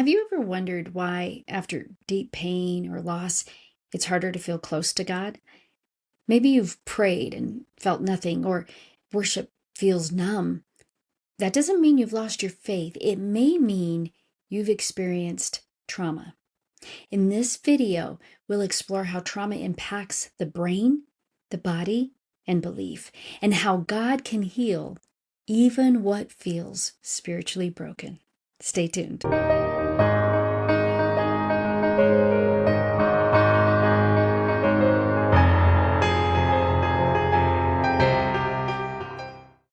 Have you ever wondered why, after deep pain or loss, it's harder to feel close to God? Maybe you've prayed and felt nothing, or worship feels numb. That doesn't mean you've lost your faith. It may mean you've experienced trauma. In this video, we'll explore how trauma impacts the brain, the body, and belief, and how God can heal even what feels spiritually broken. Stay tuned.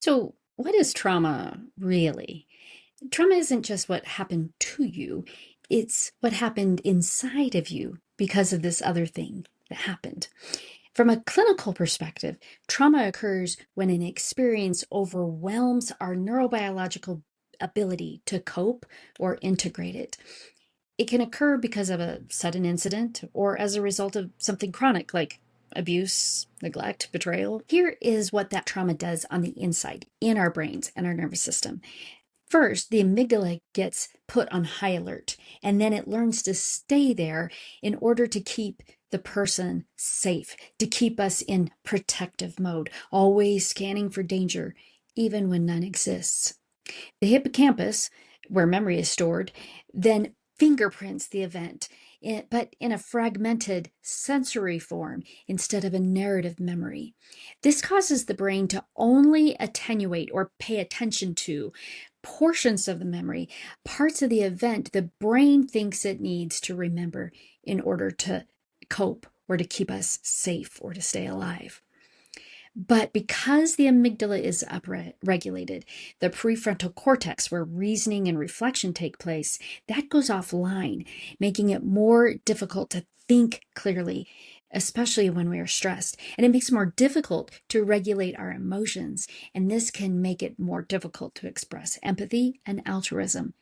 So, what is trauma really? Trauma isn't just what happened to you, it's what happened inside of you because of this other thing that happened. From a clinical perspective, trauma occurs when an experience overwhelms our neurobiological ability to cope or integrate it. It can occur because of a sudden incident or as a result of something chronic like abuse, neglect, betrayal. Here is what that trauma does on the inside, in our brains and our nervous system. First, the amygdala gets put on high alert, and then it learns to stay there in order to keep the person safe, to keep us in protective mode, always scanning for danger, even when none exists. The hippocampus, where memory is stored, then fingerprints the event, but in a fragmented sensory form instead of a narrative memory. This causes the brain to only attenuate or pay attention to portions of the memory, parts of the event the brain thinks it needs to remember in order to cope or to keep us safe or to stay alive. But because the amygdala is upregulated, the prefrontal cortex, where reasoning and reflection take place, that goes offline, making it more difficult to think clearly, especially when we are stressed. And it makes it more difficult to regulate our emotions. And this can make it more difficult to express empathy and altruism,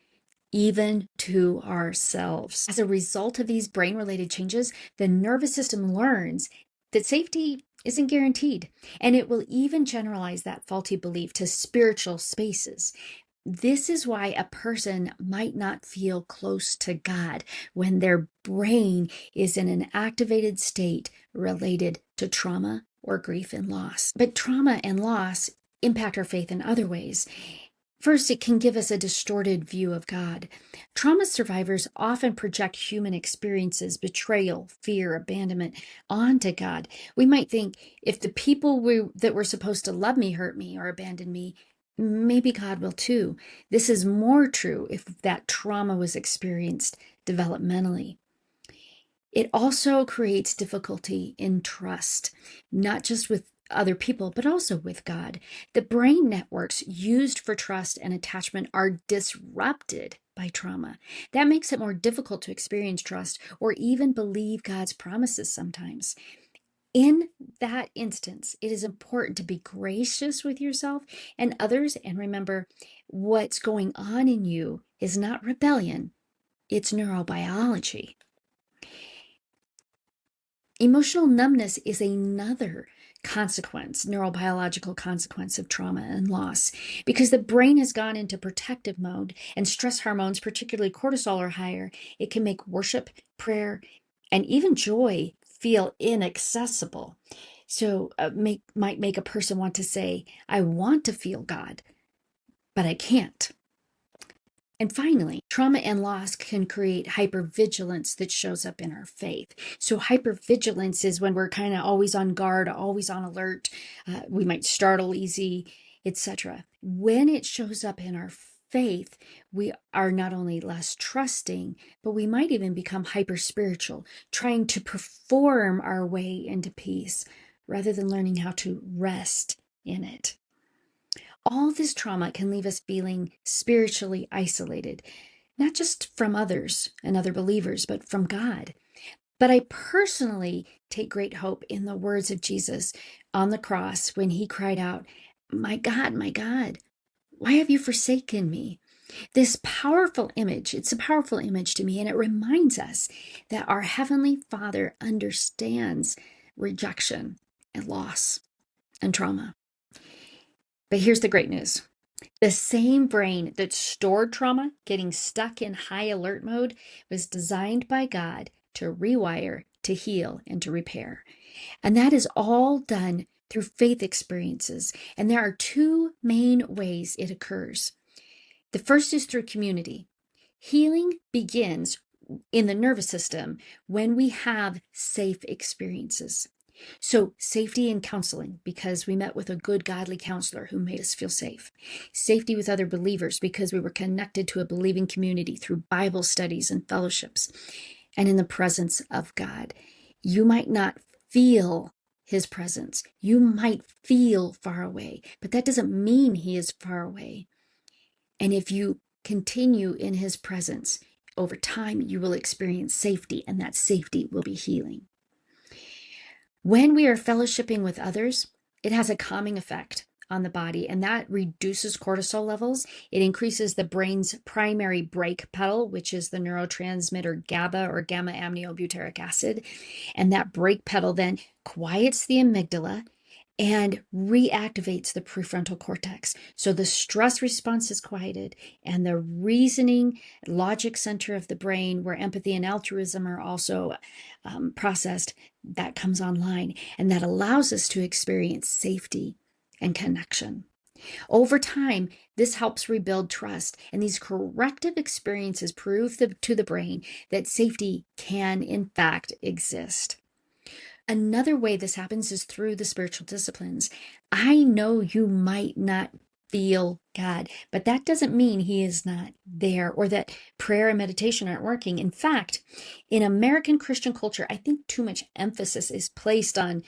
even to ourselves. As a result of these brain-related changes, the nervous system learns that safety isn't guaranteed, and it will even generalize that faulty belief to spiritual spaces. This is why a person might not feel close to God when their brain is in an activated state related to trauma or grief and loss. But trauma and loss impact our faith in other ways. First, it can give us a distorted view of God. Trauma survivors often project human experiences, betrayal, fear, abandonment, onto God. We might think, if the people that were supposed to love me hurt me or abandon me, maybe God will too. This is more true if that trauma was experienced developmentally. It also creates difficulty in trust, not just with other people, but also with God. The brain networks used for trust and attachment are disrupted by trauma. That makes it more difficult to experience trust or even believe God's promises sometimes. In that instance, it is important to be gracious with yourself and others, and remember, what's going on in you is not rebellion, it's neurobiology. Emotional numbness is another neurobiological consequence of trauma and loss, because the brain has gone into protective mode and stress hormones, particularly cortisol, are higher. It can make worship, prayer, and even joy feel inaccessible. So might make a person want to say, I want to feel God, but I can't. And finally, trauma and loss can create hypervigilance that shows up in our faith. So hypervigilance is when we're kind of always on guard, always on alert. We might startle easy, etc. When it shows up in our faith, we are not only less trusting, but we might even become hyper-spiritual, trying to perform our way into peace rather than learning how to rest in it. All this trauma can leave us feeling spiritually isolated, not just from others and other believers, but from God. But I personally take great hope in the words of Jesus on the cross when he cried out, my God, why have you forsaken me?" This powerful image, it's a powerful image to me, and it reminds us that our Heavenly Father understands rejection and loss and trauma. But here's the great news. The same brain that stored trauma, getting stuck in high alert mode, was designed by God to rewire, to heal, and to repair. And that is all done through faith experiences. And there are two main ways it occurs. The first is through community. Healing begins in the nervous system when we have safe experiences. So, safety in counseling, because we met with a good, godly counselor who made us feel safe. Safety with other believers, because we were connected to a believing community through Bible studies and fellowships. And in the presence of God. You might not feel his presence. You might feel far away, but that doesn't mean he is far away. And if you continue in his presence, over time, you will experience safety, and that safety will be healing. When we are fellowshipping with others, it has a calming effect on the body, and that reduces cortisol levels. It increases the brain's primary brake pedal, which is the neurotransmitter GABA, or gamma aminobutyric acid. And that brake pedal then quiets the amygdala and reactivates the prefrontal cortex. So the stress response is quieted, and the reasoning logic center of the brain, where empathy and altruism are also processed, that comes online, and that allows us to experience safety and connection. Over time, this helps rebuild trust, and these corrective experiences prove to the brain that safety can, in fact, exist. Another way this happens is through the spiritual disciplines. I know you might not feel God, but that doesn't mean he is not there, or that prayer and meditation aren't working. In fact, in American Christian culture, I think too much emphasis is placed on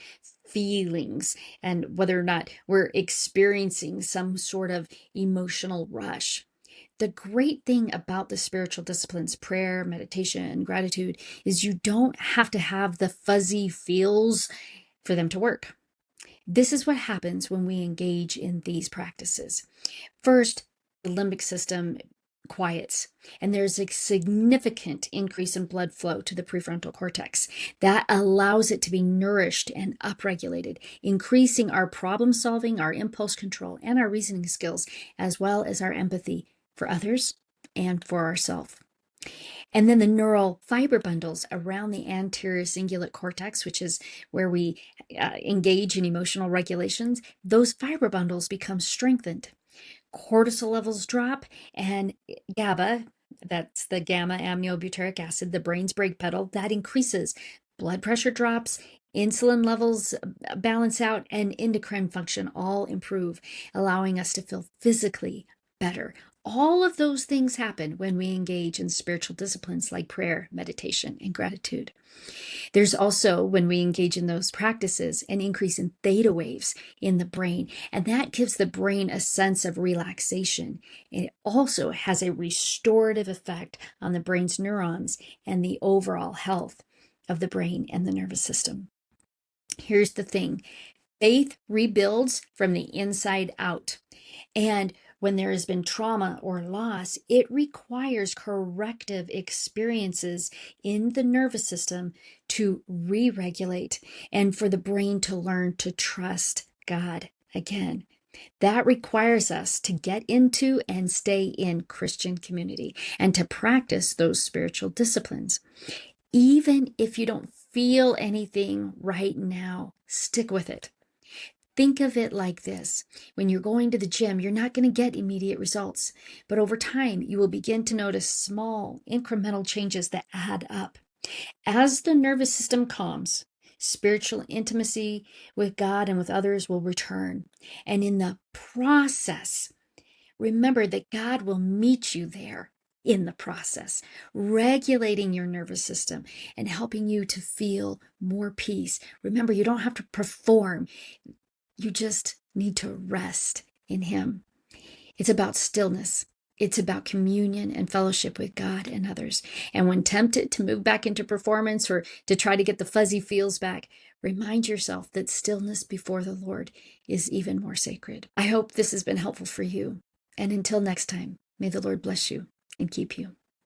feelings and whether or not we're experiencing some sort of emotional rush. The great thing about the spiritual disciplines, prayer, meditation, gratitude, is you don't have to have the fuzzy feels for them to work. This is what happens when we engage in these practices. First, the limbic system quiets, and there's a significant increase in blood flow to the prefrontal cortex. That allows it to be nourished and upregulated, increasing our problem solving, our impulse control, and our reasoning skills, as well as our empathy for others and for ourselves. And then the neural fiber bundles around the anterior cingulate cortex, which is where we engage in emotional regulations, those fiber bundles become strengthened. Cortisol levels drop, and GABA, that's the gamma aminobutyric acid, the brain's brake pedal, that increases. Blood pressure drops, insulin levels balance out, and endocrine function all improve, allowing us to feel physically better. All of those things happen when we engage in spiritual disciplines like prayer, meditation, and gratitude. There's also, when we engage in those practices, an increase in theta waves in the brain, and that gives the brain a sense of relaxation. It also has a restorative effect on the brain's neurons and the overall health of the brain and the nervous system. Here's the thing: faith rebuilds from the inside out. And when there has been trauma or loss, it requires corrective experiences in the nervous system to re-regulate and for the brain to learn to trust God again. That requires us to get into and stay in Christian community and to practice those spiritual disciplines. Even if you don't feel anything right now, stick with it. Think of it like this: when you're going to the gym, you're not going to get immediate results, but over time, you will begin to notice small, incremental changes that add up. As the nervous system calms, spiritual intimacy with God and with others will return. And in the process, remember that God will meet you there in the process, regulating your nervous system and helping you to feel more peace. Remember, you don't have to perform. You just need to rest in him. It's about stillness. It's about communion and fellowship with God and others. And when tempted to move back into performance or to try to get the fuzzy feels back, remind yourself that stillness before the Lord is even more sacred. I hope this has been helpful for you. And until next time, may the Lord bless you and keep you.